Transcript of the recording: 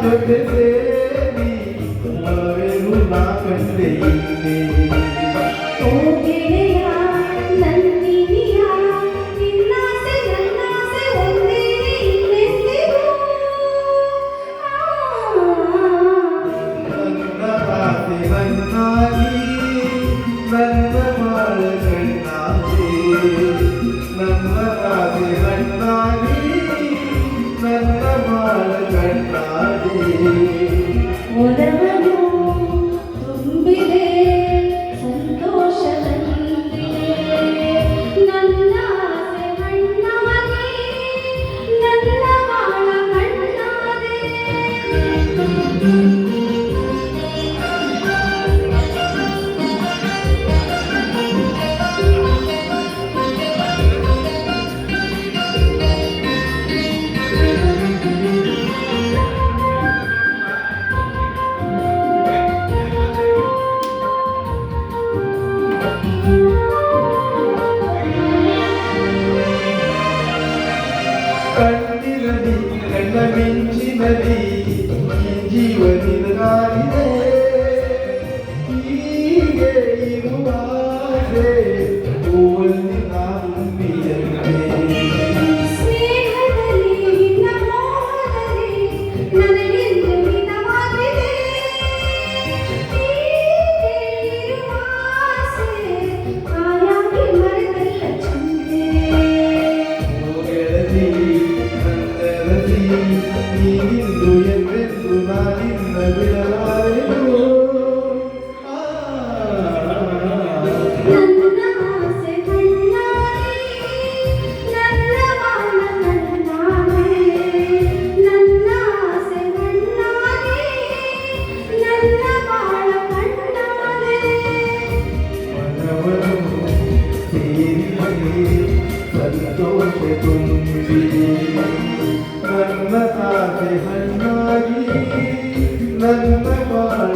ಜೊತೆ ಸೇರಿ ನಾವೇನು ನಾ ಕಂಡೆ ಇಲ್ಲಿ ಓ ಗೆಳೆಯ ನನ್ನಿನಿಯ ನಿನ್ನಾಸೆ ನನ್ನಾಸೆ ಒಂದೇ ಇನ್ನೆಂದಿಗೂ ನನ್ನ ಆಸೆ ನನ್ನಾಗಿ ನನ್ನ ಬಾಳ ಕಣ್ಣಾಗಿ ನನ್ನ ಆಸೆ ನನ್ನಾಗಿ ನನ್ನ ಬಾಳ ಕಣ್ಣಾಗಿ ಒಲವನು ತುಂಬಿದೆ ಸಂತೋಷದಲ್ಲಿ ನನ್ನ ಆಸೆ ಹಣ್ಣಾಗಿ ನನ್ನ ಬಾಳ ಕಣ್ಣಾದೆ ಕಣ್ಣಿರಲಿ ಕಣ್ಣ ಮಿಂಚಿನಲಿ ಜೀವನಿದಾಗಿದೆ ಹೀಗೆ ಇರುವ ಆಸೆ ಹೂವಲ್ಲಿ ನಾನುಂಬಿಯಂತೆ ಸ್ನೇಹದಲ್ಲಿ ನಿನ್ನ ಮೋಹದಲ್ಲಿ ನನಗೆಂದು ಹಿತವಾಗಿದೆ ಹೀಗೆ ಇರುವ ಆಸೆ ಆಯಾಗಿ ಮರೆತಲ್ಲ ಚಿಂತೆ ಗೆಳತಿ ನನ್ನರಸಿ ನೀನಿಂದು ಎಂದೆಂದು ನಾನಿನ್ನ ಬಿಡಲಾರೆನು ನನ್ನ ಆಸೆ ಕಣ್ಣಾಗಿ ನನ್ನ ಬಾಳ ಕಣ್ಣಾಗಿ ನನ್ನ ಆಸೆ ಕಣ್ಣಾಗಿ ನನ್ನ ಬಾಳ ಕಣ್ಣಾಗಿ ಮನವನ್ನು ಸೇರಿದೆ ಸಂತೋಷ ತುಂಬಿದೆ ನನ್ನ ಆಸೆ ಹಣ್ಣಾಗಿ ನನ್ನ ಬಾಳ